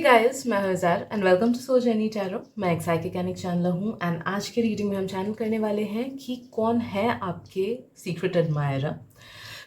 Guys, मैं हूं Zar and welcome to soul journey tarot. मैं एक साइकिक एंड एक चैनलर हूं एंड आज के रीडिंग में हम चैनल करने वाले हैं कि कौन है आपके सीक्रेट एडमायरर।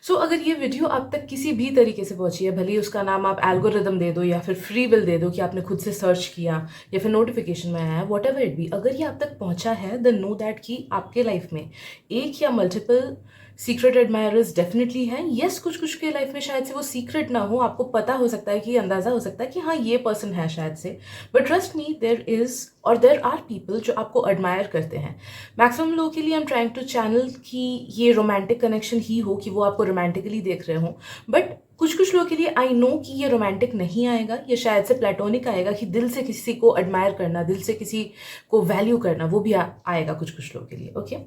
सो अगर ये वीडियो आप तक किसी भी तरीके से पहुंची है, भले ही उसका नाम आप एल्गोरिदम दे दो या फिर फ्री विल दे दो कि आपने खुद से सर्च किया या फिर नोटिफिकेशन में आया है, वॉट एवर इट बी, अगर ये आप तक पहुंचा है देन नो दैट कि आपके लाइफ में एक या मल्टीपल सीक्रेट एडमायरर्स डेफिनेटली हैं। यस, कुछ कुछ के लाइफ में शायद से वो सीक्रेट ना हो, आपको पता हो सकता है कि अंदाजा हो सकता है कि हाँ ये पर्सन है शायद से, but trust me there is और देयर आर पीपल जो आपको एडमायर करते हैं। मैक्सिमम लोगों के लिए I am trying to channel कि ये रोमांटिक कनेक्शन ही हो, कि वो आपको रोमांटिकली देख रहे हो, बट कुछ कुछ लोगों के लिए आई नो कि ये रोमांटिक नहीं आएगा, ये शायद से प्लेटोनिक आएगा, कि दिल से किसी को एडमायर करना, दिल से किसी को वैल्यू करना, वो भी आएगा कुछ कुछ लोगों के लिए। ओके,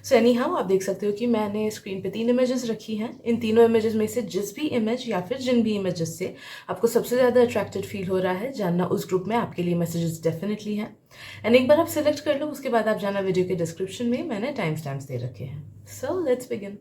सो एनी हाउ आप देख सकते हो कि मैंने स्क्रीन पे 3 इमेजेस रखी हैं। इन तीनों इमेजेस में से जिस भी इमेज या फिर जिन भी इमेजेस से आपको सबसे ज़्यादा अट्रैक्टेड फील हो रहा है, जानना उस ग्रुप में आपके लिए मैसेजेस डेफिनेटली हैं। एंड एक बार आप सिलेक्ट कर लो, उसके बाद आप जाना वीडियो के डिस्क्रिप्शन में, मैंने टाइम स्टैम्प्स दे रखे हैं। So let's begin.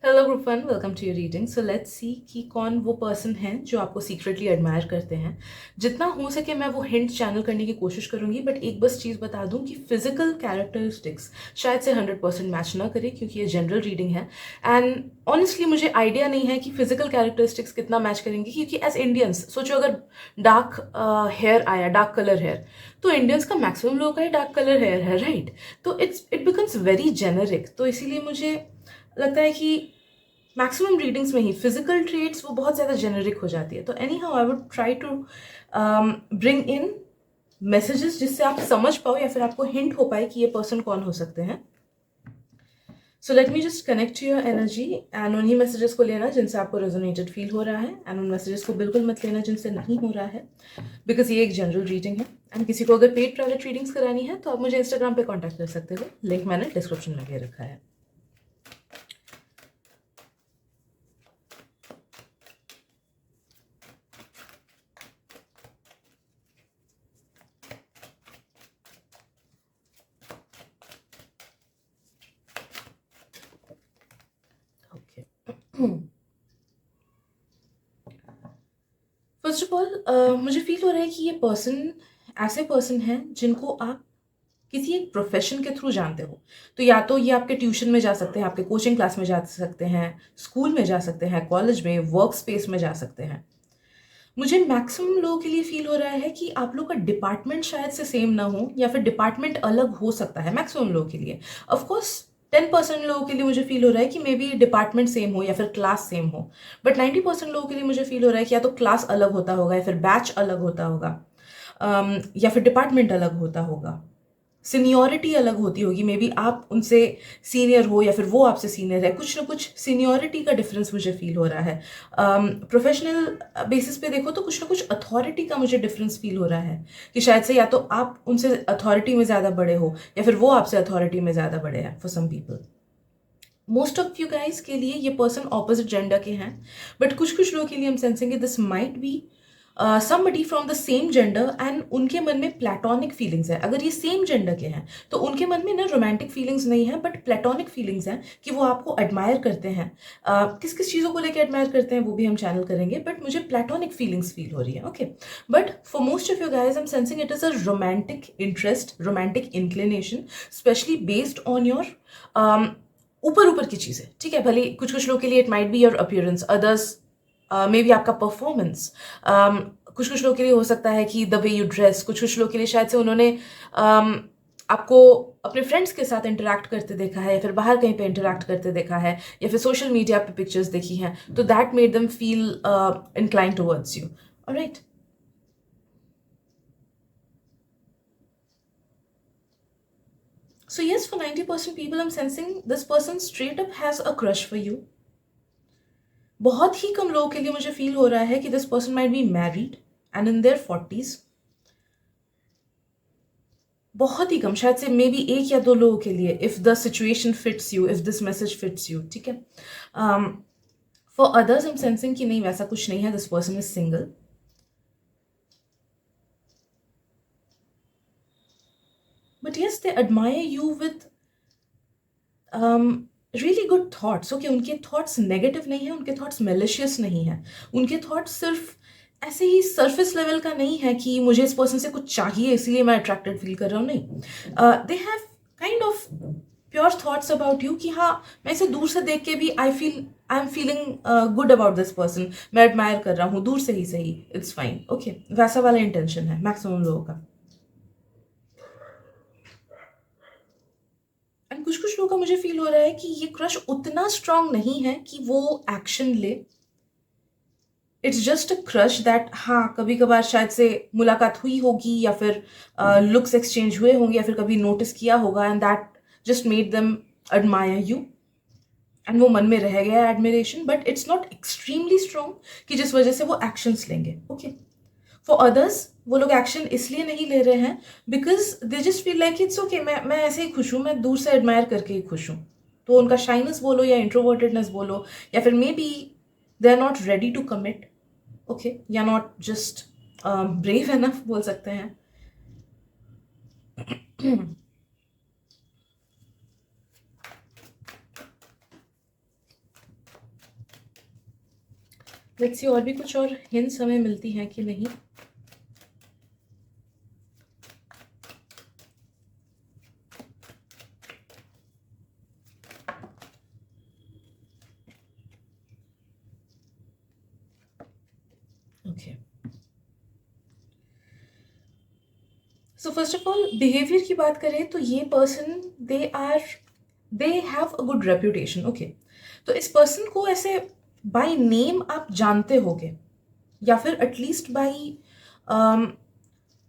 Hello group 1, welcome to your reading. So let's see कि कौन वो पर्सन है जो आपको सीक्रेटली एडमायर करते हैं। जितना हो सके मैं वो हिंट चैनल करने की कोशिश करूंगी, बट एक बस चीज़ बता दूं कि फिजिकल कैरेक्टरिस्टिक्स शायद से 100% मैच ना करे, क्योंकि ये जनरल रीडिंग है एंड ऑनेस्टली मुझे आइडिया नहीं है कि फिजिकल कैरेक्टरिस्टिक्स कितना मैच करेंगे, क्योंकि एज इंडियंस सोचो, अगर डार्क हेयर आया, डार्क कलर हेयर, तो इंडियंस का मैक्सिमम लोगों का ही डार्क कलर हेयर है, राइट? तो इट बिकम्स वेरी जेनरिक। तो इसीलिए मुझे लगता है कि मैक्सिमम रीडिंग्स में ही फिजिकल ट्रेट्स वो बहुत ज़्यादा जेनरिक हो जाती है। तो anyhow I would try to bring in messages जिससे आप समझ पाओ या फिर आपको हिंट हो पाए कि ये पर्सन कौन हो सकते हैं। So let me just connect to your energy and उन्हीं मैसेजेस को लेना जिनसे आपको रेजोनेटेड फील हो रहा है, एंड उन मैसेजेस को बिल्कुल मत लेना जिनसे नहीं हो रहा है, बिकॉज ये एक जनरल रीडिंग है। एंड किसी को अगर पेड प्राइवेट रीडिंग्स करानी है तो आप मुझे इंस्टाग्राम पे कॉन्टैक्ट कर सकते हो, लिंक मैंने डिस्क्रिप्शन में दे रखा है। फर्स्ट ऑफ ऑल मुझे फील हो रहा है कि ये पर्सन ऐसे पर्सन हैं जिनको आप किसी एक प्रोफेशन के थ्रू जानते हो। तो या तो ये आपके ट्यूशन में जा सकते हैं, आपके कोचिंग क्लास में जा सकते हैं, स्कूल में जा सकते हैं, कॉलेज में, वर्क स्पेस में जा सकते हैं। मुझे मैक्सिमम लोगों के लिए फील हो रहा है कि आप लोग का डिपार्टमेंट शायद से सेम ना हो, या फिर डिपार्टमेंट अलग हो सकता है मैक्सिमम लोगों के लिए। ऑफकोर्स 10% लोगों के लिए मुझे फील हो रहा है कि मे बी डिपार्टमेंट सेम हो या फिर क्लास सेम हो, बट 90% लोगों के लिए मुझे फील हो रहा है कि या तो क्लास अलग होता होगा, या फिर बैच अलग होता होगा, या फिर डिपार्टमेंट अलग होता होगा, सीनियरिटी अलग होती होगी। मे बी आप उनसे सीनियर हो या फिर वो आपसे सीनियर है, कुछ ना कुछ सीनियरिटी का डिफरेंस मुझे फील हो रहा है। प्रोफेशनल बेसिस पे देखो तो कुछ ना कुछ अथॉरिटी का मुझे डिफरेंस फील हो रहा है, कि शायद से या तो आप उनसे अथॉरिटी में ज़्यादा बड़े हो या फिर वो आपसे अथॉरिटी में ज़्यादा बड़े हैं। For some people, most of you guys के लिए ये पर्सन ऑपोजिट जेंडर के हैं, बट कुछ कुछ लोगों के लिए हम सेंसेंगे this might be somebody from the same gender and उनके मन में प्लेटोनिक फीलिंग्स है। अगर ये सेम जेंडर के हैं तो उनके मन में ना रोमांटिक फीलिंग्स नहीं है, बट प्लेटोनिक फीलिंग्स हैं, कि वो आपको एडमायर करते हैं। किस किस चीज़ों को लेकर एडमायर करते हैं वो भी हम चैनल करेंगे, बट मुझे प्लेटोनिक फीलिंग्स फील हो रही है। Okay, but for most of you guys I am sensing it is a romantic interest, romantic inclination, specially based on your ऊपर ऊपर की चीज़ें। ठीक है, भले कुछ कुछ लोग के लिए it might be your appearance, others may be आपका परफॉर्मेंस, कुछ कुछ लोगों के लिए हो सकता है कि द वे यू ड्रेस, कुछ कुछ लोगों के लिए शायद से उन्होंने आपको अपने फ्रेंड्स के साथ इंटरेक्ट करते देखा है, या फिर बाहर कहीं पे इंटरेक्ट करते देखा है, या फिर सोशल मीडिया पे पिक्चर्स देखी हैं, तो that made them feel incline towards you. Alright, so yes, for 90% people I'm sensing this person straight up has a crush for you. बहुत ही कम लोगों के लिए मुझे फील हो रहा है कि this person might be married and in their 40s। बहुत ही कम, शायद से मे बी एक या दो लोगों के लिए, if the situation fits you, if this message fits you. ठीक है, for others I am sensing कि नहीं, वैसा कुछ नहीं है, this person is single. But yes, they admire you with really good thoughts. Okay, उनके थॉट्स नेगेटिव नहीं है, उनके थॉट्स मेलिशियस नहीं है, उनके थॉट्स सिर्फ ऐसे ही सरफेस लेवल का नहीं है कि मुझे इस पर्सन से कुछ चाहिए इसलिए मैं अट्रैक्टेड फील कर रहा हूँ, नहीं। They have kind of pure thoughts about you कि हाँ, मैं इसे दूर से देख के भी I am feeling good about this person, मैं एडमायर कर रहा हूँ दूर से ही सही, इट्स फाइन, ओके, वैसा वाला इंटेंशन है मैक्सिमम लोगों का। एंड कुछ कुछ लोगों का मुझे फील हो रहा है कि ये क्रश उतना स्ट्रांग नहीं है कि वो एक्शन ले। It's just a crush that, हाँ, कभी कभार शायद से मुलाकात हुई होगी या फिर लुक्स एक्सचेंज हुए होंगे या फिर कभी नोटिस किया होगा, and that just made them admire you, and वो मन में रह गया admiration, but it's not extremely strong कि जिस वजह से वो एक्शंस लेंगे, ओके। फॉर अदर्स वो लोग एक्शन इसलिए नहीं ले रहे हैं because they just feel like it's okay, मैं ऐसे ही खुश हूँ, मैं दूर से एडमायर करके ही खुश हूँ। तो उनका शाइनेस बोलो या इंट्रोवर्टेडनेस बोलो, या फिर maybe they are not ready to commit, okay, या नॉट जस्ट ब्रेव एनफ बोल सकते हैं। लेट्स सी और भी कुछ और हिंट्स हमें मिलती हैं कि नहीं। Okay, so first of all behaviour की बात करें तो ये person they have a good reputation, okay. तो इस पर्सन को ऐसे बाय नेम आप जानते होगे, या फिर एटलीस्ट बाय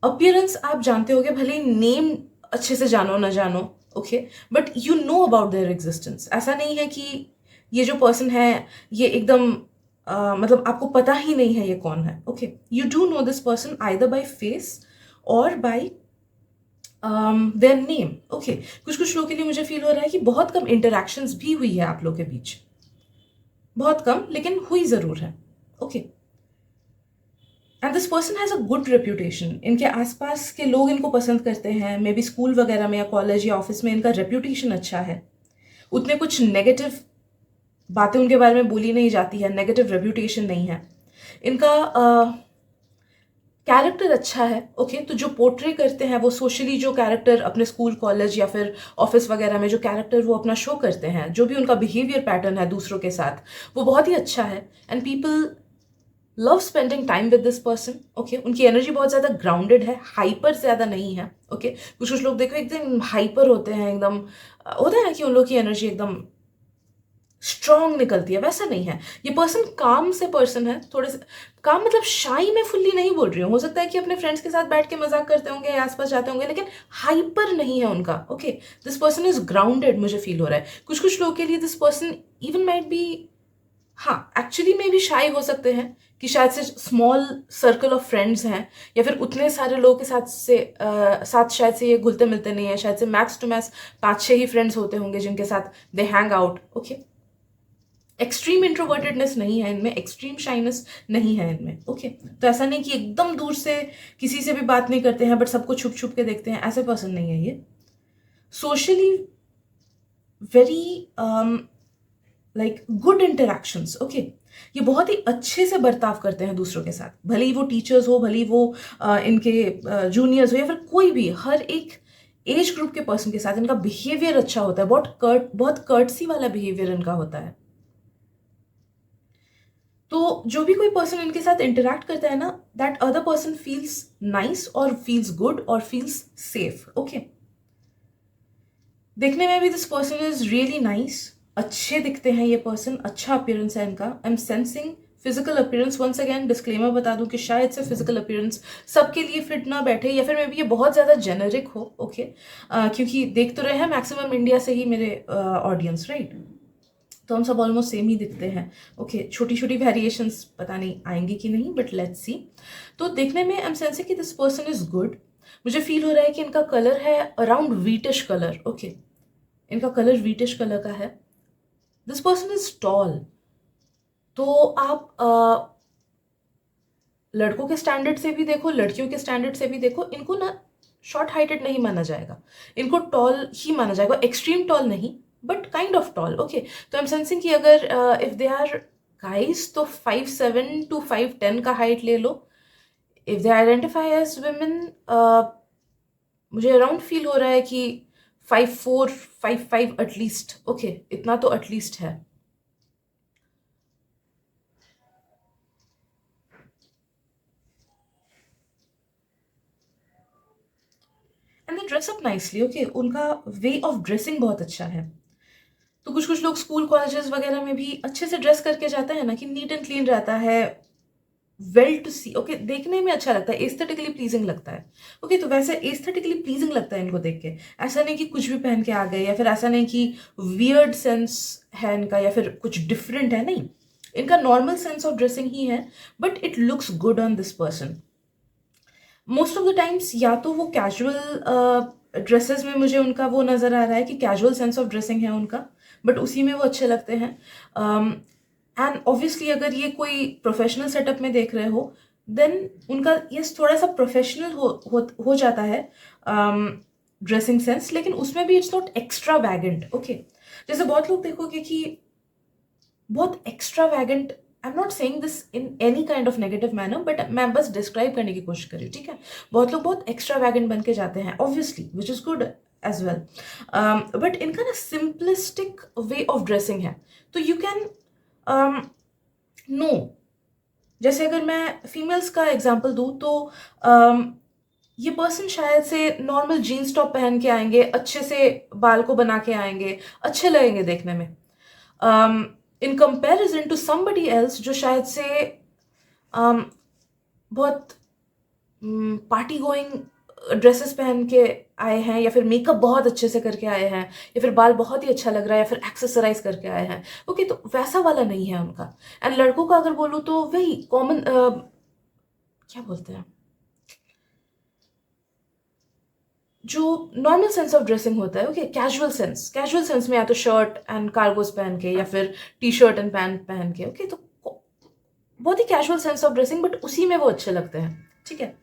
अपीयरेंस आप जानते होगे, भले ही नेम अच्छे से जानो ना जानो, okay, but you know about their existence. ऐसा नहीं है कि ये जो पर्सन है ये एकदम मतलब आपको पता ही नहीं है ये कौन है, okay. You do know this person either by face और बाय देयर नेम, ओके। कुछ कुछ लोगों के लिए मुझे फील हो रहा है कि बहुत कम इंटरेक्शंस भी हुई है आप लोगों के बीच, बहुत कम, लेकिन हुई जरूर है, okay. And this person has a good reputation, इनके आसपास के लोग इनको पसंद करते हैं, मे बी स्कूल वगैरह में या कॉलेज या ऑफिस में इनका रेप्यूटेशन अच्छा है, उतने कुछ नेगेटिव बातें उनके बारे में बोली नहीं जाती है, नेगेटिव रेप्यूटेशन नहीं है इनका। कैरेक्टर अच्छा है, ओके। तो जो पोर्ट्रे करते हैं वो सोशली जो कैरेक्टर अपने स्कूल कॉलेज या फिर ऑफिस वगैरह में जो कैरेक्टर वो अपना शो करते हैं, जो भी उनका बिहेवियर पैटर्न है दूसरों के साथ, वो बहुत ही अच्छा है, and people love spending time with this person, okay. उनकी एनर्जी बहुत ज़्यादा ग्राउंडेड है, हाइपर ज़्यादा नहीं है, ओके। कुछ कुछ लोग देखो एकदम हाइपर होते हैं, एकदम होता है ना कि उन लोग की एनर्जी एकदम स्ट्रांग निकलती है, वैसा नहीं है ये पर्सन। काम से पर्सन है, थोड़े से काम, मतलब शाई में फुल्ली नहीं बोल रही हूँ, हो सकता है कि अपने फ्रेंड्स के साथ बैठ के मजाक करते होंगे या आसपास जाते होंगे, लेकिन हाइपर नहीं है उनका, okay. This person is grounded, मुझे फील हो रहा है। कुछ कुछ लोगों के लिए this person even might be, हाँ, एक्चुअली में भी शाई हो सकते हैं कि शायद से स्मॉल सर्कल ऑफ फ्रेंड्स हैं, या फिर उतने सारे लोगों के साथ शायद से ये घुलते मिलते नहीं है, शायद से मैक्स टू मैक्स 5-6 ही फ्रेंड्स होते होंगे जिनके साथ they hang out, okay. Extreme introvertedness नहीं है इनमें, एक्सट्रीम शाइनेस नहीं है इनमें, ओके। तो ऐसा नहीं कि एकदम दूर से किसी से भी बात नहीं करते हैं बट सबको छुप छुप के देखते हैं, ऐसे पर्सन नहीं है ये। Socially very like good interactions, okay. ये बहुत ही अच्छे से बर्ताव करते हैं दूसरों के साथ, भले ही वो टीचर्स हो, भले ही वो इनके जूनियर्स हो, या फिर कोई भी, हर एक एज ग्रुप के पर्सन के साथ इनका बिहेवियर अच्छा होता है, बहुत कर्टसी वाला बिहेवियर इनका होता है। तो जो भी कोई पर्सन इनके साथ इंटरेक्ट करता है ना, that other person feels nice और फील्स गुड और फील्स सेफ, ओके। देखने में भी this person is really nice, अच्छे दिखते हैं ये पर्सन, अच्छा अपीयरेंस है इनका। I am sensing physical appearance, once again disclaimer बता दूं कि शायद से फिजिकल अपीयरेंस सबके लिए फिट ना बैठे, या फिर मे बी ये बहुत ज़्यादा जेनरिक हो, ओके। क्योंकि देख तो रहे हैं मैक्सिमम इंडिया से ही मेरे ऑडियंस, राइट। तो हम सब ऑलमोस्ट सेम ही दिखते हैं, ओके। छोटी छोटी वेरिएशंस पता नहीं आएंगी कि नहीं, बट लेट्स सी। तो देखने में आई एम सेंसिंग कि दिस पर्सन इज गुड। मुझे फील हो रहा है कि इनका कलर है अराउंड वीटिश कलर, ओके। इनका कलर वीटिश कलर का है। This person is tall. तो आप लड़कों के स्टैंडर्ड से भी देखो, लड़कियों के स्टैंडर्ड से भी देखो, इनको ना शॉर्ट हाइटेड नहीं माना जाएगा, इनको टॉल ही माना जाएगा, एक्सट्रीम टॉल नहीं but kind of tall, okay. तो आई एम सेंसिंग कि अगर इफ दे आर गाइस तो 5'7" to 5'10" का हाइट ले लो. If they identify as women, मुझे अराउंड फील हो रहा है कि 5'4", 5'5" एटलीस्ट. ओके, इतना तो एटलीस्ट है. And they dress up nicely. Okay, उनका वे ऑफ ड्रेसिंग बहुत अच्छा है. तो कुछ कुछ लोग स्कूल कॉलेजेस वगैरह में भी अच्छे से ड्रेस करके जाते हैं ना, कि नीट एंड क्लीन रहता है, वेल टू सी. ओके, देखने में अच्छा लगता है, एस्थेटिकली प्लीजिंग लगता है. ओके, तो वैसे एस्थेटिकली प्लीजिंग लगता है इनको देख के. ऐसा नहीं कि कुछ भी पहन के आ गए, या फिर ऐसा नहीं कि वियर्ड सेंस है इनका, या फिर कुछ डिफरेंट है. नहीं, इनका नॉर्मल सेंस ऑफ ड्रेसिंग ही है, but it looks good on this person. Most of the times या तो वो कैजुअल ड्रेसेस में मुझे उनका वो नज़र आ रहा है कि कैजुअल सेंस ऑफ ड्रेसिंग है उनका, बट उसी में वो अच्छे लगते हैं. एंड ऑब्वियसली अगर ये कोई प्रोफेशनल सेटअप में देख रहे हो, देन उनका यस थोड़ा सा प्रोफेशनल हो जाता है ड्रेसिंग सेंस, लेकिन उसमें भी it's not extravagant. Okay, जैसे बहुत लोग देखोगे कि बहुत extravagant. I am not saying this in any kind of negative manner, but मैं बस डिस्क्राइब करने की कोशिश करी. ठीक है, बहुत लोग बहुत एक्स्ट्रा वैगेंट बन के जाते हैं, obviously, which is good as well. But इनका ना सिंपलिस्टिक वे ऑफ ड्रेसिंग है. तो यू कैन नो, जैसे अगर मैं फीमेल्स का एग्जाम्पल दूँ तो ये पर्सन शायद से नॉर्मल जीन्स टॉप पहन के आएंगे, अच्छे से बाल को बना के आएंगे, अच्छे लगेंगे देखने में, in comparison to somebody else जो शायद से बहुत पार्टी गोइंग ड्रेसेस पहन के आए हैं, या फिर मेकअप बहुत अच्छे से करके आए हैं, या फिर बाल बहुत ही अच्छा लग रहा है, या फिर एक्सेसराइज करके आए हैं. ओके, तो वैसा वाला नहीं है उनका. एंड लड़कों का अगर बोलूँ तो वही कॉमन, क्या बोलते हैं, जो नॉर्मल सेंस ऑफ ड्रेसिंग होता है. ओके, कैजुअल सेंस में या तो शर्ट एंड कार्गोस पहन के, या फिर टी शर्ट एंड पैंट पहन के. ओके, तो बहुत ही casual sense of dressing, but उसी में वो अच्छे लगते हैं. ठीक है,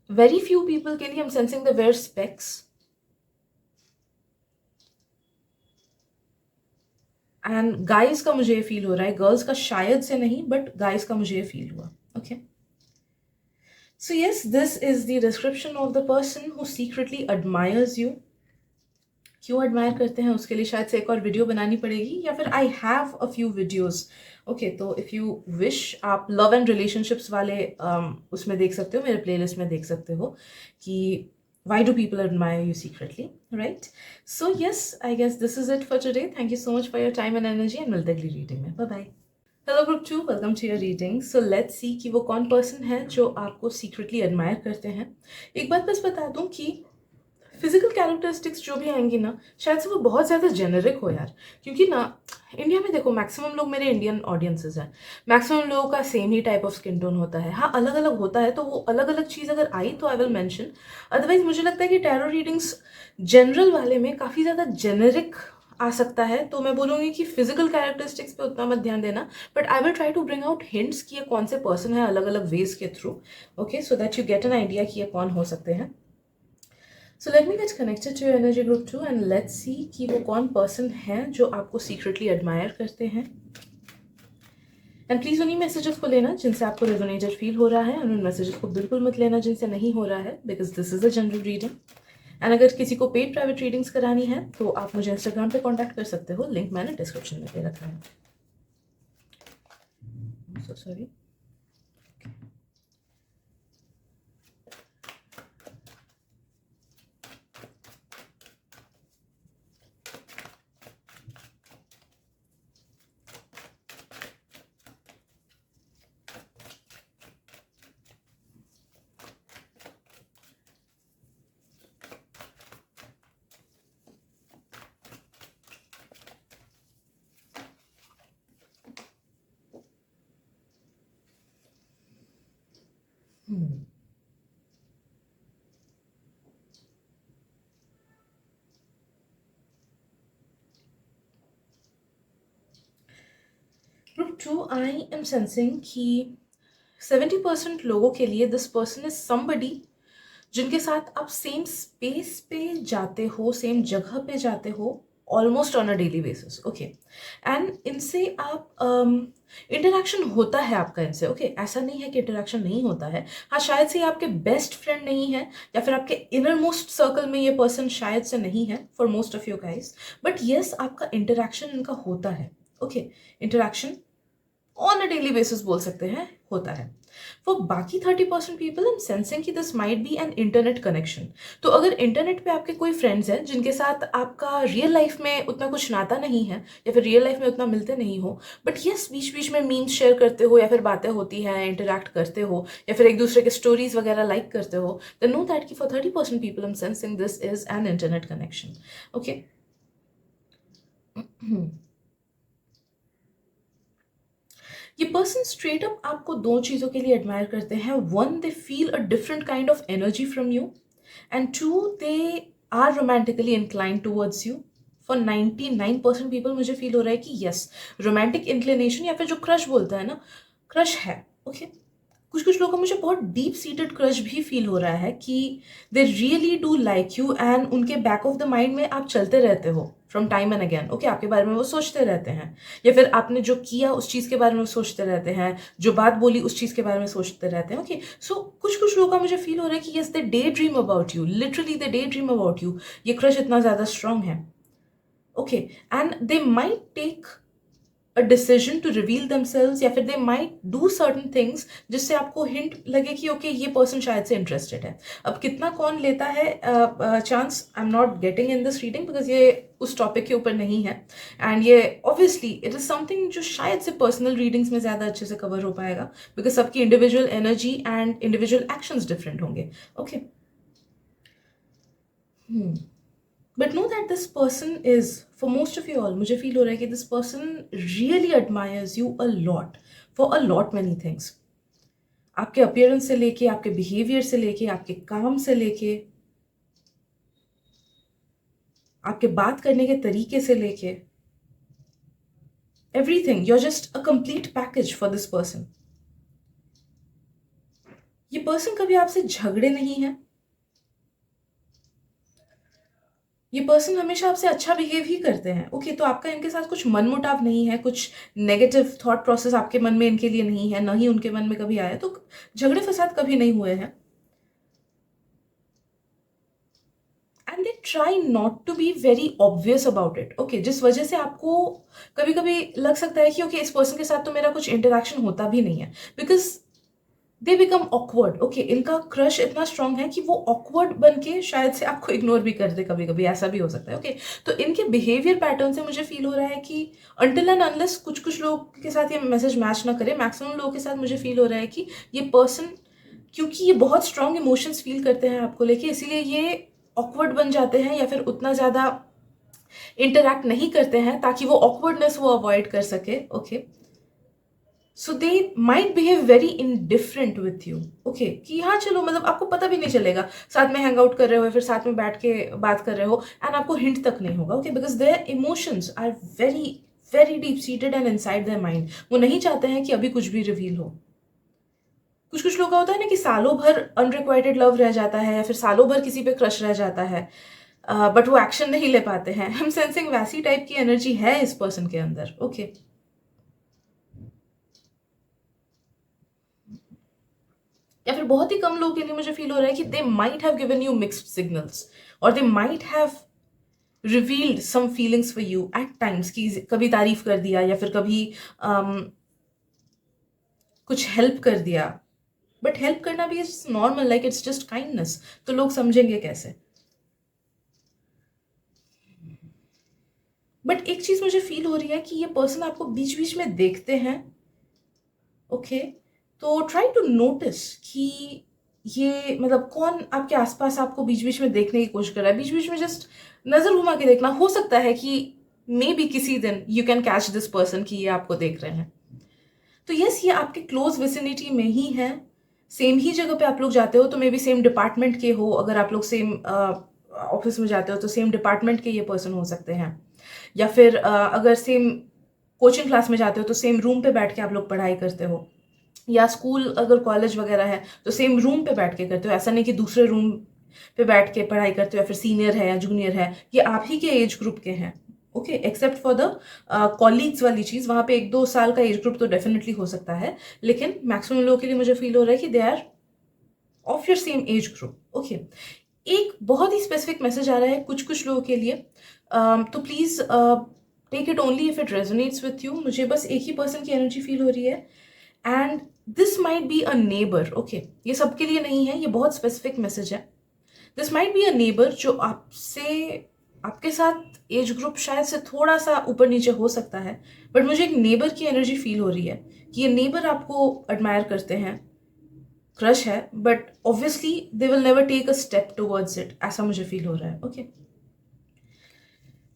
वेरी फ्यू पीपल के लिए हम sensing they wear specs. And guys का मुझे ये फील हो रहा है, गर्ल्स का शायद से नहीं, बट गाइज का मुझे ये फील हुआ. Okay, so yes, this is the description of the person who secretly admires you. क्यों एडमायर करते हैं उसके लिए शायद से एक और वीडियो बनानी पड़ेगी, या फिर I have a few videos. Okay, तो इफ़ यू विश, आप लव एंड रिलेशनशिप्स वाले उसमें देख सकते हो, मेरे प्लेलिस्ट में देख सकते हो कि why do people admire you secretly, right? So yes, I guess this is it for today. Thank you so much for your time and energy, and मिलते अगली रीडिंग में. Bye bye. Hello group 2, welcome to your reading. So let's see कि वो कौन person है जो आपको secretly admire करते हैं. एक बात बस बता दूं कि फिजिकल कैरेक्टरिस्टिक्स जो भी आएंगी ना, शायद से वो बहुत ज़्यादा जेनरिक हो यार. क्योंकि ना इंडिया में देखो, मैक्सिमम लोग मेरे इंडियन ऑडियंसेस हैं, मैक्सिमम लोगों का same he type of skin tone होता है. हाँ, अलग अलग होता है, तो वो अलग अलग चीज़ अगर आई तो आई विल मेंशन. अदरवाइज मुझे लगता है कि टैरो रीडिंग्स जनरल वाले में काफ़ी ज़्यादा जेनरिक आ सकता है. तो मैं बोलूँगी कि फिजिकल कैरेक्टरिस्टिक्स पे उतना मत ध्यान देना, but I will try to bring out hints कि ये कौन से पर्सन है अलग अलग वेज के through. Okay, so that you get an idea कि ये कौन हो सकते हैं. So let me get connected to your energy group 2 and let's see कि वो कौन पर्सन है जो आपको secretly admire करते हैं. एंड प्लीज़ उन्हीं मैसेजेस को लेना जिनसे आपको रेजोनेटेड फील हो रहा है, और उन मैसेजेस को बिल्कुल मत लेना जिनसे नहीं हो रहा है, because this is a general reading. And अगर किसी को पेड प्राइवेट रीडिंग्स करानी है तो आप मुझे इंस्टाग्राम पे कांटेक्ट कर सकते हो, लिंक मैंने डिस्क्रिप्शन में दे रखा है. So sorry. Group 2, I am sensing कि 70% लोगों के लिए दिस पर्सन इज समबडी जिनके साथ आप सेम स्पेस पे जाते हो, सेम जगह पे जाते हो, almost on a daily basis, okay. And इनसे आप इंटरेक्शन होता है आपका इनसे, ओके, ऐसा नहीं है कि इंटरेक्शन नहीं होता है। हाँ, शायद से ये आपके बेस्ट फ्रेंड नहीं है, या फिर आपके इनर मोस्ट सर्कल में ये पर्सन शायद से नहीं है for most of your guys, but yes आपका इंटरेक्शन इनका होता है, okay. Interaction on a daily basis बोल सकते हैं होता है। फॉर बाकी 30% पीपल आई एम सेंसिंग कि this might B N internet connection. तो अगर इंटरनेट पे आपके कोई फ्रेंड्स हैं जिनके साथ आपका रियल लाइफ में उतना कुछ नाता नहीं है, या फिर रियल लाइफ में उतना मिलते नहीं हो, बट यस बीच बीच में मीम्स शेयर करते हो, या फिर बातें होती हैं, इंटरेक्ट करते हो, या फिर एक दूसरे के स्टोरीज वगैरह लाइक करते हो, देन नो दैट कि for 30% people I am sensing this is an internet connection, okay. ये पर्सन स्ट्रेट अप आपको दो चीज़ों के लिए एडमायर करते हैं। One, they feel a different kind of energy from you, and two, they are romantically inclined towards you. For 99% people मुझे feel हो रहा है कि यस, रोमांटिक इंक्लिनेशन या फिर जो क्रश बोलता है ना, क्रश है, ओके। कुछ कुछ लोगों को मुझे बहुत डीप सीटेड क्रश भी फील हो रहा है कि they really do like you, and उनके बैक ऑफ द माइंड में आप चलते रहते हो from time and again, okay. आपके बारे में वो सोचते रहते हैं, या फिर आपने जो किया उस चीज़ के बारे में वो सोचते रहते हैं, जो बात बोली उस चीज़ के बारे में सोचते रहते हैं, ओके। सो कुछ कुछ लोगों का मुझे फील हो रहा है कि yes, they daydream about you, literally they daydream about you. ये क्रश इतना ज़्यादा स्ट्रांग है, okay. And they might take a decision to reveal themselves, या फिर they might do certain things जिससे आपको हिंट लगे कि ओके ये पर्सन शायद से इंटरेस्टेड है। अब कितना कौन लेता है chance, I am not getting in this reading because ये उस टॉपिक के ऊपर नहीं है, एंड ये ऑब्वियसली इट इज समथिंग जो शायद से पर्सनल रीडिंग्स में ज़्यादा अच्छे से कवर हो पाएगा, बिकॉज सबकी individual energy and individual actions different होंगे, okay. But know that this person is, for most of you all मुझे फील हो रहा है कि this person really admires you a lot for a lot many things. आपके appearance से लेके, आपके बिहेवियर से लेके, आपके काम से लेके, आपके बात करने के तरीके से लेके, everything, you are just a complete package for this person. ये पर्सन कभी आपसे झगड़े नहीं है, ये पर्सन हमेशा आपसे अच्छा बिहेव ही करते हैं, ओके। तो आपका इनके साथ कुछ मनमुटाव नहीं है, कुछ नेगेटिव थॉट प्रोसेस आपके मन में इनके लिए नहीं है, ना ही उनके मन में कभी आया, तो झगड़े फसाद कभी नहीं हुए हैं। And they try not to be very obvious about it, okay. जिस वजह से आपको कभी कभी लग सकता है कि ओके इस पर्सन के साथ तो मेरा कुछ इंटरेक्शन होता भी नहीं है, because they become awkward, okay. इनका क्रश इतना स्ट्रांग है कि वो ऑकवर्ड बन के शायद से आपको इग्नोर भी कर दे, कभी कभी ऐसा भी हो सकता है, ओके। तो इनके बिहेवियर पैटर्न से मुझे फील हो रहा है कि अनटिल एंड अनलेस कुछ कुछ लोग के साथ ये मैसेज मैच ना करे, मैक्सिमम लोगों के साथ मुझे फील हो रहा है कि ये पर्सन, क्योंकि ये बहुत स्ट्रांग इमोशंस फील करते हैं आपको लेके, इसीलिए ये ऑकवर्ड बन जाते हैं, या फिर उतना ज़्यादा इंटरैक्ट नहीं करते हैं ताकि वो ऑकवर्डनेस वो अवॉइड कर सके, okay. So they might behave very indifferent with you, okay. कि हाँ चलो, मतलब आपको पता भी नहीं चलेगा, साथ में हैंग आउट कर रहे हो, फिर साथ में बैठ के बात कर रहे हो, एंड आपको हिंट तक नहीं होगा, okay. Because their emotions are very very deep seated and inside their mind. वो नहीं चाहते हैं कि अभी कुछ भी रिवील हो। कुछ कुछ लोग का होता है ना कि सालों भर अनरिक्वाइटेड लव रह जाता है, या फिर सालों भर किसी पे क्रश रह जाता है, बट वो एक्शन नहीं ले पाते हैं। हम सेंसिंग वैसी टाइप की एनर्जी है इस पर्सन के अंदर, ओके। या फिर बहुत ही कम लोगों के लिए मुझे फील हो रहा है कि they might have given you mixed signals, और they might have revealed some feelings for you at times, कि कभी तारीफ कर दिया, या फिर कभी कुछ हेल्प कर दिया, बट हेल्प करना भी is normal, like it's just kindness, तो लोग समझेंगे कैसे। बट एक चीज मुझे फील हो रही है कि ये पर्सन आपको बीच बीच में देखते हैं, ओके। तो ट्राई टू नोटिस कि ये मतलब कौन आपके आसपास आपको बीच बीच में देखने की कोशिश कर रहा है, बीच बीच में जस्ट नजर घुमा के देखना। हो सकता है कि मे बी किसी दिन you can catch this person कि ये आपको देख रहे हैं। तो यस, ये आपके क्लोज विसिनिटी में ही है, सेम ही जगह पे आप लोग जाते हो, तो मे बी सेम डिपार्टमेंट के हो। अगर आप लोग सेम ऑफिस में जाते हो तो सेम डिपार्टमेंट के ये पर्सन हो सकते हैं, या फिर अगर सेम कोचिंग क्लास में जाते हो तो सेम रूम पे बैठ के आप लोग पढ़ाई करते हो, या स्कूल अगर कॉलेज वगैरह है तो सेम रूम पे बैठ के करते हो। ऐसा नहीं कि दूसरे रूम पे बैठ के पढ़ाई करते हो, या फिर सीनियर है या जूनियर है, ये आप ही के एज ग्रुप के हैं, okay, except for the colleagues वाली चीज़, वहाँ पे 1-2 साल का एज ग्रुप तो डेफिनेटली हो सकता है, लेकिन मैक्सिमम लोगों के लिए मुझे फील हो रहा है कि they are of your same age group. Okay, एक बहुत ही स्पेसिफिक मैसेज आ रहा है कुछ कुछ लोगों के लिए, तो please take it only if it resonates with you. मुझे बस एक ही पर्सन की एनर्जी फील हो रही है, and this might be a neighbour. Okay, ये सबके लिए नहीं है, ये बहुत स्पेसिफिक मैसेज है। This might be a neighbour जो आपसे, आपके साथ एज ग्रुप शायद से थोड़ा सा ऊपर नीचे हो सकता है, बट मुझे एक नेबर की एनर्जी फील हो रही है कि ये नेबर आपको एडमायर करते हैं, क्रश है, but obviously they will never take a step towards it, ऐसा मुझे फील हो रहा है। ओके,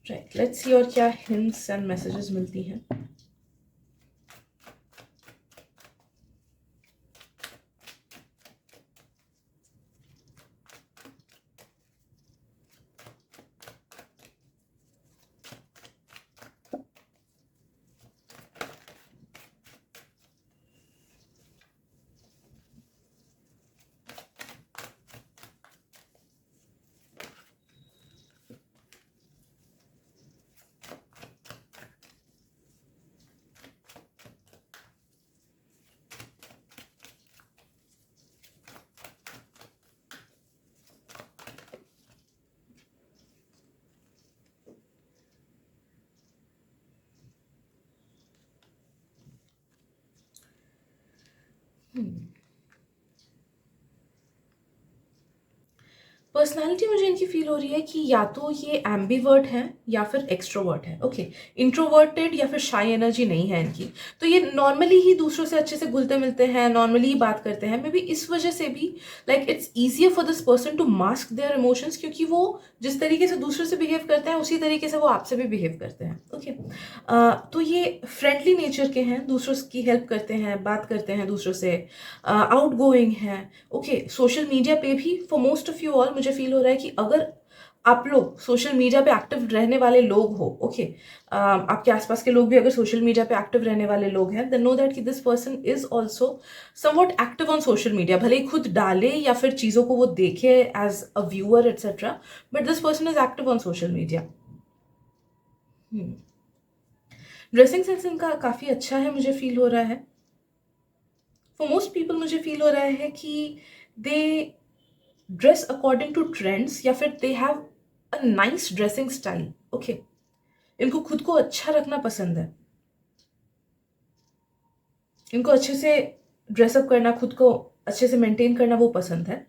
राइट, लेट्स सी और क्या हिंट्स एंड मैसेजेस मिलती हैं। पर्सनालिटी मुझे इनकी फील हो रही है कि या तो ये एम्बीवर्ट है या फिर एक्सट्रोवर्ट है। ओके, इंट्रोवर्टेड या फिर शाई एनर्जी नहीं है इनकी, तो ये नॉर्मली ही दूसरों से अच्छे से घुलते मिलते हैं, नॉर्मली ही बात करते हैं। मे बी इस वजह से भी like it's easier for this person to mask their emotions, क्योंकि वो जिस तरीके से दूसरों से बिहेव करते हैं उसी तरीके से वो आपसे भी बिहेव करते हैं। ओके, तो ये फ्रेंडली नेचर के हैं, दूसरों की हेल्प करते हैं, बात करते हैं दूसरों से, आउट गोइंग हैं। ओके, सोशल मीडिया पे भी for most of you all मुझे फील हो रहा है कि अगर आप लोग सोशल मीडिया पे एक्टिव रहने वाले लोग हो, ओके, आपके आसपास के लोग भी अगर सोशल मीडिया पे एक्टिव रहने वाले लोग हैं, देन नो दैट कि this person is also somewhat active on social media. भले ही खुद डाले या फिर चीज़ों को वो देखे as a viewer etcetera, but this person is active on social media. Dressing sense इनका काफ़ी अच्छा है, मुझे फील हो रहा है। फॉर मोस्ट पीपल मुझे फील हो रहा है कि they dress according to trends, या फिर they have a nice dressing style. Okay, इनको खुद को अच्छा रखना पसंद है, इनको अच्छे से ड्रेसअप करना, खुद को अच्छे से मेंटेन करना वो पसंद है।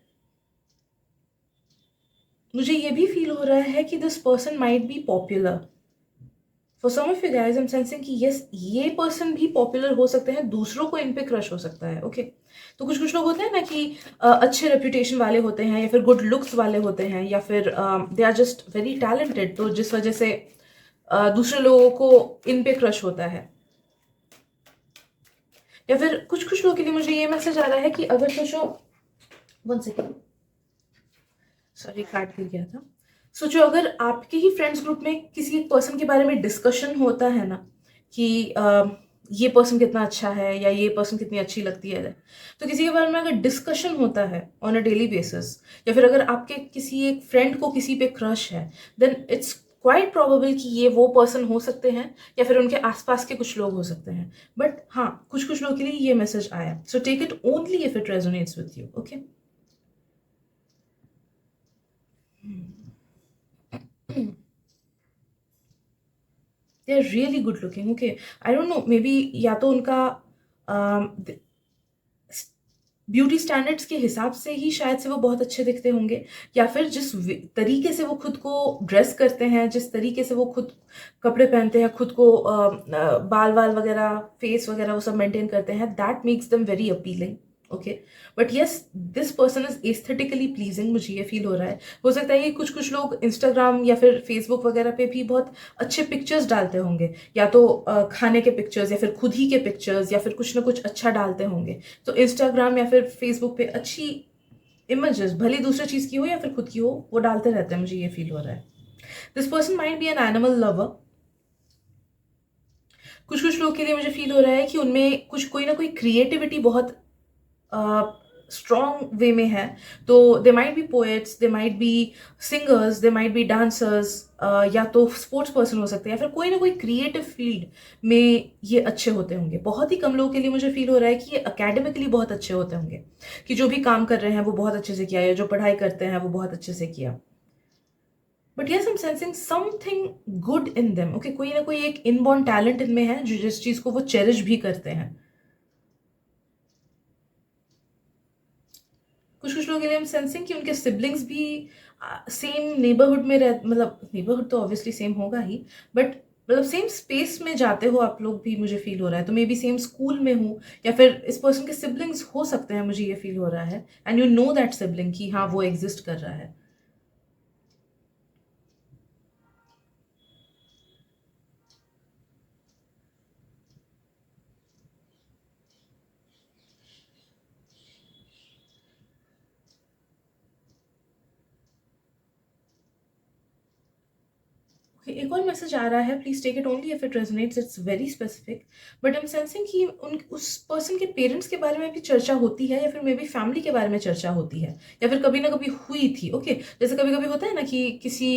मुझे ये भी फील हो रहा है कि this person might be popular. For some of you guys I am sensing कि यस, ये पर्सन भी पॉपुलर हो सकते हैं, दूसरों को इन पे क्रश हो सकता है। ओके, तो कुछ कुछ लोग होते हैं ना कि अच्छे रेपुटेशन वाले होते हैं, या फिर गुड लुक्स वाले होते हैं, या फिर they are just very talented, तो जिस वजह से दूसरे लोगों को इन पे क्रश होता है। या फिर कुछ कुछ लोगों के लिए मुझे ये मैसेज आ रहा है कि अगर सोचो, वन सेकेंड, सॉरी कार्ड गिर गया था। सोचो अगर आपके ही फ्रेंड्स ग्रुप में किसी एक पर्सन के बारे में डिस्कशन होता है ना कि ये पर्सन कितना अच्छा है या ये पर्सन कितनी अच्छी लगती है, तो किसी के बारे में अगर डिस्कशन होता है ऑन अ डेली बेसिस, या फिर अगर आपके किसी एक फ्रेंड को किसी पे क्रश है, देन इट्स क्वाइट प्रोबेबल कि ये वो पर्सन हो सकते हैं, या फिर उनके आसपास के कुछ लोग हो सकते हैं। बट हाँ, कुछ कुछ लोगों के लिए ये मैसेज आया, so take it only if it resonates with you. Okay, they are really good looking. Okay, I don't know, maybe या तो उनका ब्यूटी स्टैंडर्ड्स के हिसाब से ही शायद से वो बहुत अच्छे दिखते होंगे, या फिर जिस तरीके से वो खुद को ड्रेस करते हैं, जिस तरीके से वो खुद कपड़े पहनते हैं, खुद को बाल वाल वगैरह, फेस वगैरह वो सब मेंटेन करते हैं, that makes them very appealing. Okay, but yes, this person is aesthetically pleasing, मुझे ये फील हो रहा है। हो सकता है कि कुछ कुछ लोग इंस्टाग्राम या फिर फेसबुक वगैरह पे भी बहुत अच्छे पिक्चर्स डालते होंगे, या तो खाने के पिक्चर्स, या फिर खुद ही के पिक्चर्स, या फिर कुछ ना कुछ अच्छा डालते होंगे। तो इंस्टाग्राम या फिर फेसबुक पे अच्छी इमेजेस, भले दूसरी चीज़ की हो या फिर खुद की हो, वो डालते रहते हैं, मुझे ये फील हो रहा है। This person might B an animal lover. कुछ कुछ लोग के लिए मुझे फील हो रहा है कि उनमें कुछ कोई ना कोई क्रिएटिविटी बहुत स्ट्रॉन्ग वे में है तो they might be poets, they might be singers, they might be dancers, या तो स्पोर्ट्स पर्सन हो सकते हैं, या फिर कोई ना कोई क्रिएटिव फील्ड में ये अच्छे होते होंगे। बहुत ही कम लोगों के लिए मुझे फील हो रहा है कि ये अकेडमिकली बहुत अच्छे होते होंगे, कि जो भी काम कर रहे हैं वो बहुत अच्छे से किया, या जो पढ़ाई करते हैं वो बहुत अच्छे से किया। But yes, I am sensing something good in them. Okay, कोई ना कोई एक इनबॉर्न टैलेंट इनमें है जो जिस चीज को वो चेरिश भी करते हैं। कुछ कुछ लोगों के लिए हम सेंसिंग कि उनके सिबलिंग्स भी सेम नेबरहुड में रह, मतलब नेबरहुड तो ऑब्वियसली सेम होगा ही, बट मतलब सेम स्पेस में जाते हो आप लोग भी, मुझे फील हो रहा है। तो मे बी सेम स्कूल में हो, या फिर इस पर्सन के सिबलिंग्स हो सकते हैं, मुझे ये फील हो रहा है। And you know that sibling कि हाँ वो एग्जिस्ट कर रहा है। Okay, एक और मैसेज आ रहा है, please take it only if it resonates, it's very specific. But I am sensing कि उन उस पर्सन के पेरेंट्स के बारे में भी चर्चा होती है, या फिर मे बी फैमिली के बारे में चर्चा होती है, या फिर कभी ना कभी हुई थी। ओके, जैसे कभी कभी होता है ना कि किसी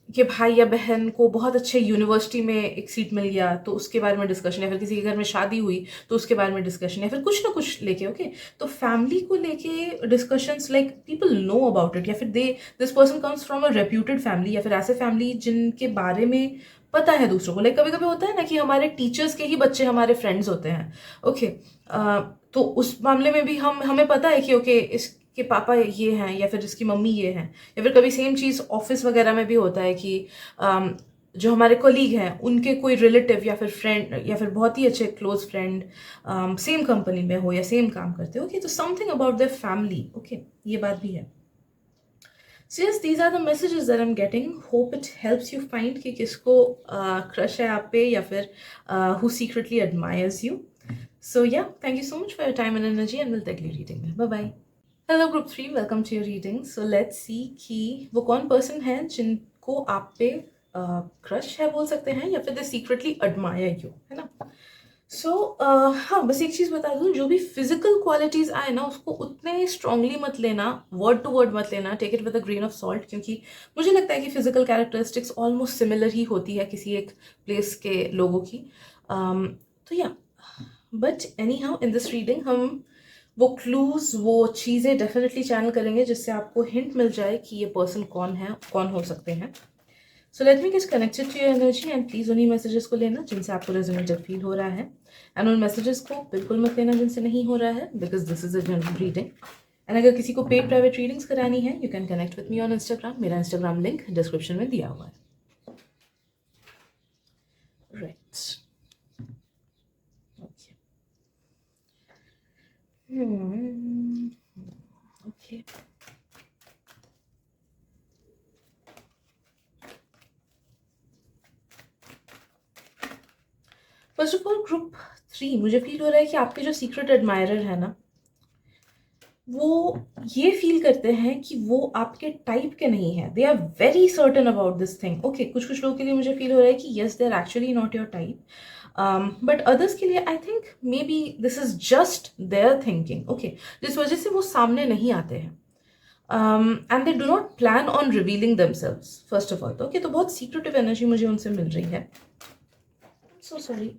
के भाई या बहन को बहुत अच्छे यूनिवर्सिटी में एक सीट मिल गया तो उसके बारे में डिस्कशन, या फिर किसी के घर में शादी हुई तो उसके बारे में डिस्कशन, या फिर कुछ ना कुछ लेके। ओके, तो फैमिली को लेके discussions, like people know about it, या फिर they this person comes from a reputed family, या फिर ऐसे फैमिली जिनके बारे में पता है दूसरों को। लाइक कभी कभी होता है ना कि हमारे टीचर्स के ही बच्चे हमारे फ्रेंड्स होते हैं। ओके, तो उस मामले में भी हमें पता है कि ओके इसके पापा ये हैं, या फिर इसकी मम्मी ये हैं। या फिर कभी सेम चीज़ ऑफिस वगैरह में भी होता है कि जो हमारे कोलीग हैं उनके कोई रिलेटिव या फिर फ्रेंड, या फिर बहुत ही अच्छे क्लोज फ्रेंड सेम कंपनी में हो या सेम काम करते हो। ओके, तो something about their family. Okay, ये बात भी है। So yes, these are the messages that I'm getting. Hope it helps you find कि किसको crush है आप पे, या फिर who secretly admires you. So yeah, thank you so much for your time and energy, and we'll take your reading. Bye bye. Hello group 3, welcome to your reading. So let's see कि वो कौन person है जिनको आप पे crush है बोल सकते हैं, या फिर they secretly admire you, है ना? सो हाँ, बस एक चीज़ बता दूँ, जो भी फिजिकल क्वालिटीज़ आए ना उसको उतने स्ट्रांगली मत लेना, वर्ड टू वर्ड मत लेना, take it with a grain of salt, क्योंकि मुझे लगता है कि फिजिकल कैरेक्टरिस्टिक्स ऑलमोस्ट सिमिलर ही होती है किसी एक प्लेस के लोगों की। तो या, but any how in this reading हम वो क्लूज, वो चीज़ें डेफिनेटली चैनल करेंगे जिससे आपको हिंट मिल जाए कि ये पर्सन कौन है, कौन हो सकते हैं। So let me get connected to your energy, and please उन्हीं मैसेजेस को लेना जिनसे आपको रेजोनेटेड फील हो रहा है, एंड उन मैसेजेस को बिल्कुल मत लेना जिनसे नहीं हो रहा है, because this is a general reading. And अगर किसी को पेड प्राइवेट रीडिंग्स करानी है, you can connect with me on Instagram. मेरा इंस्टाग्राम लिंक डिस्क्रिप्शन में दिया हुआ है। Right, okay, first of all group 3, मुझे फील हो रहा है कि आपके जो सीक्रेट एडमायरर है ना, वो ये फील करते हैं कि वो आपके टाइप के नहीं है। They are very certain about this thing. Okay, कुछ कुछ लोगों के लिए मुझे फील हो रहा है कि yes, they are actually not your type, but others के लिए I think maybe this is just their thinking. Okay, जिस वजह से वो सामने नहीं आते हैं, and they do not plan on revealing themselves first of all. तो ओके, तो बहुत सीक्रेटिव एनर्जी मुझे उनसे मिल रही है। So sorry.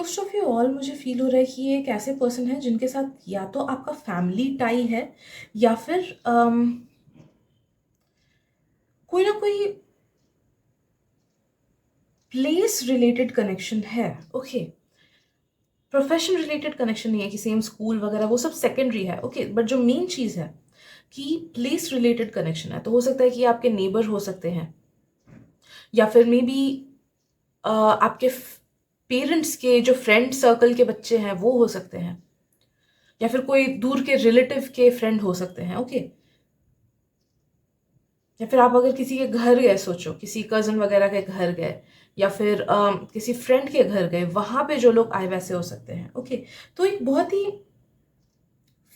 Most of you all मुझे फील हो रहा है कि ये एक ऐसे पर्सन है जिनके साथ या तो आपका फैमिली टाई है या फिर कोई ना कोई प्लेस रिलेटेड कनेक्शन है। ओके, प्रोफेशन रिलेटेड कनेक्शन नहीं है कि सेम स्कूल वगैरह, वो सब सेकेंडरी है। ओके, बट जो मेन चीज़ है कि प्लेस रिलेटेड कनेक्शन है, तो हो सकता है कि आपके नेबर हो सकते हैं या फिर मे बी आपके पेरेंट्स के जो फ्रेंड सर्कल के बच्चे हैं वो हो सकते हैं, या फिर कोई दूर के रिलेटिव के फ्रेंड हो सकते हैं। ओके, या फिर आप अगर किसी के घर गए, सोचो किसी कजन वगैरह के घर गए या फिर किसी फ्रेंड के घर गए, वहां पे जो लोग आए वैसे हो सकते हैं। ओके, तो एक बहुत ही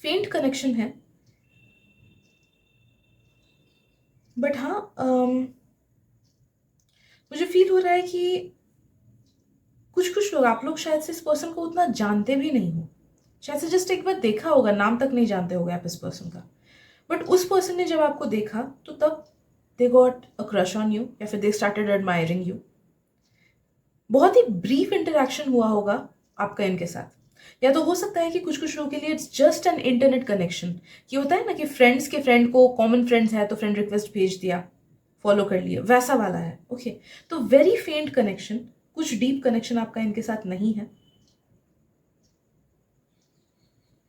फेंट कनेक्शन है, बट हाँ मुझे फील हो रहा है कि कुछ कुछ लोग, आप लोग शायद से इस पर्सन को उतना जानते भी नहीं हो, शायद से जस्ट एक बार देखा होगा, नाम तक नहीं जानते होगे आप इस पर्सन का, बट उस पर्सन ने जब आपको देखा तो तब they got a crush on you या फिर दे स्टार्टेड एडमायरिंग यू। बहुत ही ब्रीफ इंटरेक्शन हुआ होगा आपका इनके साथ, या तो हो सकता है कि कुछ कुछ लोगों के लिए it's just an internet connection, कि होता है ना कि फ्रेंड्स के फ्रेंड को, कॉमन फ्रेंड्स है तो फ्रेंड रिक्वेस्ट भेज दिया, फॉलो कर लिया, वैसा वाला है। ओके, तो वेरी फेंट कनेक्शन, कुछ डीप कनेक्शन आपका इनके साथ नहीं है।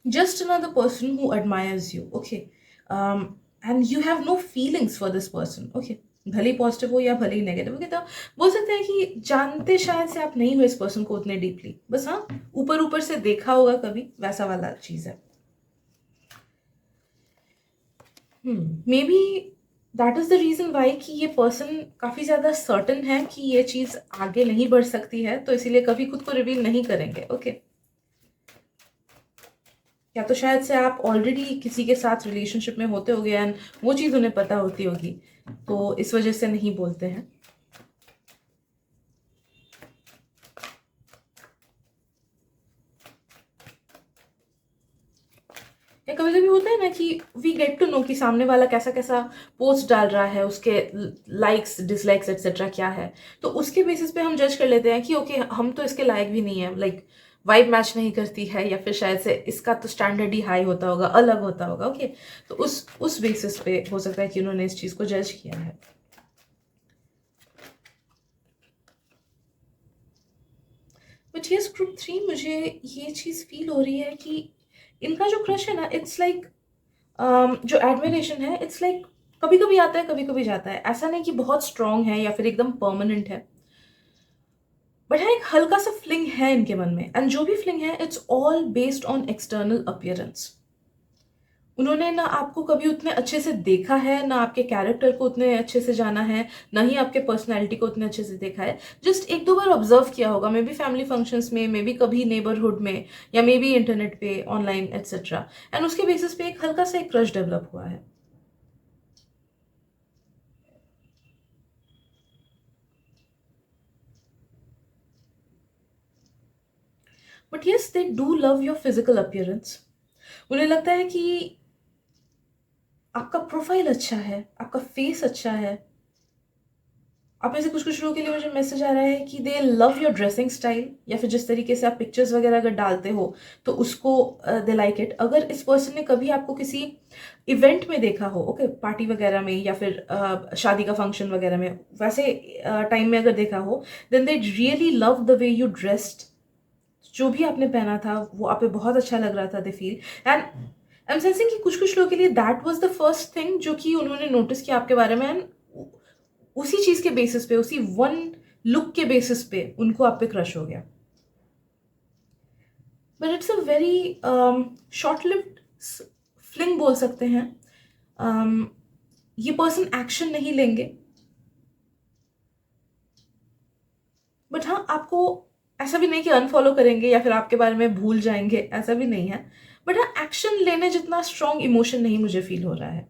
Just another person who admires you. Okay, and you have no feelings for this person. Okay, भले ही पॉजिटिव हो या भले ही नेगेटिव हो, तो बोल सकते हैं कि जानते शायद से आप नहीं हो इस पर्सन को उतने डीपली, बस हाँ ऊपर ऊपर से देखा होगा कभी, वैसा वाला चीज है। Maybe that is the reason why कि ये पर्सन काफी ज्यादा सर्टन है कि ये चीज आगे नहीं बढ़ सकती है, तो इसीलिए कभी खुद को रिवील नहीं करेंगे। ओके, या तो शायद से आप ऑलरेडी किसी के साथ रिलेशनशिप में होते होगे एंड वो चीज़ उन्हें पता होती होगी, तो इस वजह से नहीं बोलते हैं। या कभी कभी होता है ना कि वी गेट टू नो कि सामने वाला कैसा कैसा पोस्ट डाल रहा है, उसके लाइक्स डिसलाइक्स एक्सेट्रा क्या है, तो उसके बेसिस पे हम जज कर लेते हैं कि ओके हम तो इसके लायक भी नहीं है, लाइक वाइब मैच नहीं करती है, या फिर शायद से इसका तो स्टैंडर्ड ही हाई होता होगा, अलग होता होगा। ओके, तो उस बेसिस पे हो सकता है कि उन्होंने इस चीज़ को जज किया है। बट यस, ग्रुप 3 मुझे ये चीज़ फील हो रही है कि इनका जो क्रश है ना, इट्स लाइक जो एडमिरेशन है, इट्स लाइक कभी कभी आता है कभी कभी जाता है, ऐसा नहीं कि बहुत स्ट्रांग है या फिर एकदम परमानेंट है, बट हाँ एक हल्का सा फ्लिंग है इनके मन में, एंड जो भी फ्लिंग है it's all based on external appearance. उन्होंने ना आपको कभी उतने अच्छे से देखा है, ना आपके कैरेक्टर को उतने अच्छे से जाना है, ना ही आपके पर्सनैलिटी को उतने अच्छे से देखा है, जस्ट एक दो बार ऑब्जर्व किया होगा, मे बी फैमिली फंक्शंस में, मे बी कभी नेबरहुड में, या मे बी इंटरनेट पे, ऑनलाइन एट्सेट्रा, एंड उसके बेसिस पे एक हल्का सा एक क्रश डेवलप हुआ है। But yes, they do love your physical appearance. उन्हें लगता है कि आपका प्रोफाइल अच्छा है, आपका फेस अच्छा है। आप में से कुछ कुछ लोगों के लिए मुझे मैसेज आ रहा है कि दे लव योर ड्रेसिंग स्टाइल, या फिर जिस तरीके से आप पिक्चर्स वगैरह अगर डालते हो तो उसको दे लाइक इट। अगर इस पर्सन ने कभी आपको किसी इवेंट में देखा हो, ओके पार्टी वगैरह में, या फिर शादी का फंक्शन वगैरह में, वैसे टाइम में अगर देखा हो, then they really love the way you dressed. जो भी आपने पहना था वो आप पे बहुत अच्छा लग रहा था, they feel, and I am sensing कि कुछ कुछ लोगों के लिए that was the first thing जो कि उन्होंने नोटिस किया आपके बारे में, एंड उसी चीज के बेसिस पे, उसी वन लुक के बेसिस पे उनको आप पे क्रश हो गया। But it's a very short lived fling बोल सकते हैं। ये पर्सन एक्शन नहीं लेंगे, बट हाँ आपको ऐसा भी नहीं कि अनफॉलो करेंगे या फिर आपके बारे में भूल जाएंगे, ऐसा भी नहीं है, बट हाँ एक्शन लेने जितना स्ट्रॉन्ग इमोशन नहीं मुझे फील हो रहा है,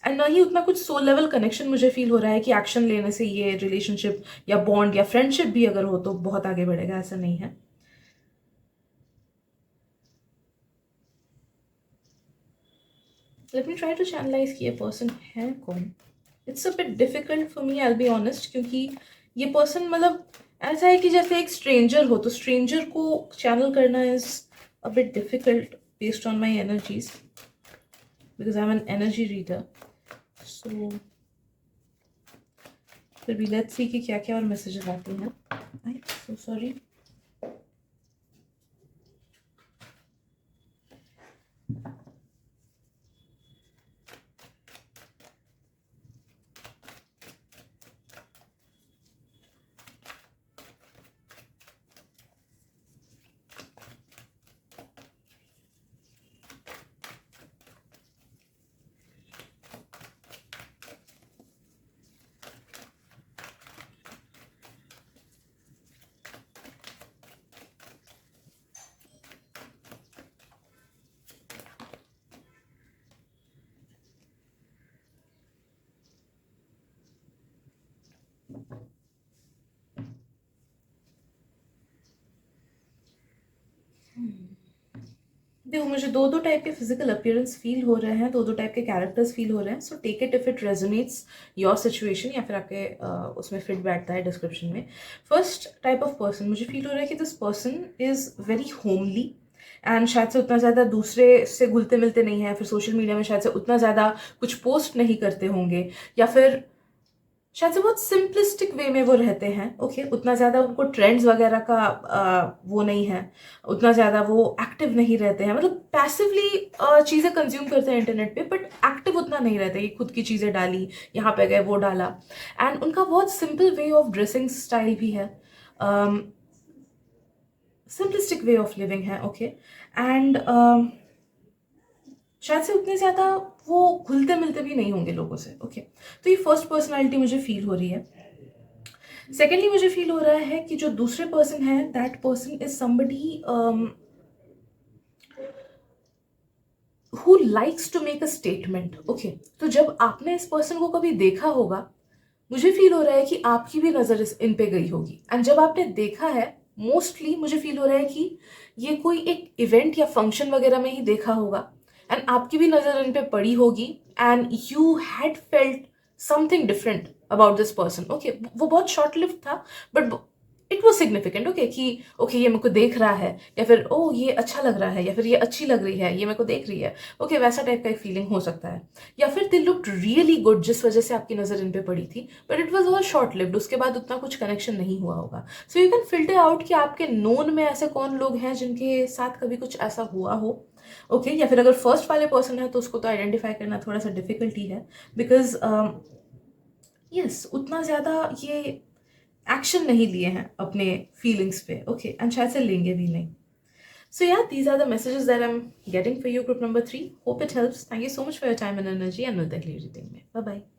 एंड ना ही उतना कुछ सोल लेवल कनेक्शन मुझे फील हो रहा है कि एक्शन लेने से ये रिलेशनशिप या बॉन्ड या फ्रेंडशिप भी अगर हो तो बहुत आगे बढ़ेगा, ऐसा नहीं है। Let me try to channelize कि ये पर्सन है कौन। It's a bit difficult for me, I will be honest, क्योंकि ये पर्सन मतलब ऐसा है कि जैसे एक स्ट्रेंजर हो, तो स्ट्रेंजर को चैनल करना is a bit difficult based on my energies, because I am an energy reader. So फिर भी लेट्स सी कि क्या क्या और मैसेजेस आते हैं. आई सो सॉरी. देखो, मुझे दो दो टाइप के फिजिकल अपीयरेंस फील हो रहे हैं, दो दो टाइप के कैरेक्टर्स फील हो रहे हैं. So take it if it resonates your situation, या फिर आपके उसमें फिट बैठता है डिस्क्रिप्शन में. फर्स्ट टाइप ऑफ पर्सन मुझे फील हो रहा है कि this person is very homely and शायद से उतना ज़्यादा दूसरे से घुलते मिलते नहीं है, फिर सोशल मीडिया में शायद से उतना ज़्यादा कुछ पोस्ट नहीं करते होंगे, या फिर शायद से बहुत सिंपलिस्टिक वे में वो रहते हैं. ओके, उतना ज़्यादा उनको ट्रेंड्स वगैरह का वो नहीं है, उतना ज़्यादा वो एक्टिव नहीं रहते हैं, मतलब पैसिवली चीज़ें कंज्यूम करते हैं इंटरनेट पे, बट एक्टिव उतना नहीं रहते कि खुद की चीज़ें डाली, यहाँ पे गए वो डाला. एंड उनका बहुत simple way of dressing style भी है, सिंपलिस्टिक वे ऑफ लिविंग है. ओके, एंड शायद से उतने ज़्यादा वो घुलते मिलते भी नहीं होंगे लोगों से. ओके, तो ये फर्स्ट पर्सनालिटी मुझे फील हो रही है. सेकेंडली मुझे फील हो रहा है कि जो दूसरे पर्सन है, that person is somebody who likes to make a statement. Okay, तो जब आपने इस पर्सन को कभी देखा होगा, मुझे फील हो रहा है कि आपकी भी नज़र इन पे गई होगी. एंड जब आपने देखा है, मोस्टली मुझे फील हो रहा है कि ये कोई एक इवेंट या फंक्शन वगैरह में ही देखा होगा, एंड आपकी भी नज़र इन पे पड़ी होगी, and you had felt something different about this person. Okay, वो बहुत शॉर्ट लिव्ड था, but it was significant. Okay, कि ओके ये मेरे को देख रहा है, या फिर ओ ये अच्छा लग रहा है, या फिर ये अच्छी लग रही है, ये मेरे को देख रही है. ओके, वैसा टाइप का एक फीलिंग हो सकता है. या फिर दे लुक्ड रियली गुड, जिस वजह से आपकी नज़र इन पे पड़ी थी, but it was all short lived, उसके बाद उतना कुछ कनेक्शन नहीं हुआ होगा. So you can filter out कि आपके नोन में ऐसे कौन लोग हैं जिनके साथ कभी कुछ ऐसा हुआ हो. ओके, या फिर अगर फर्स्ट वाले पर्सन है तो उसको तो आइडेंटिफाई करना थोड़ा सा डिफिकल्टी है, बिकॉज यस उतना ज़्यादा ये एक्शन नहीं लिए हैं अपने फीलिंग्स पे. ओके, एंड शायद से लेंगे भी नहीं. So yeah, these are the messages that I'm getting for you, group number 3. Hope it helps. Thank you so much for your time and energy, and we'll take reading. Bye bye.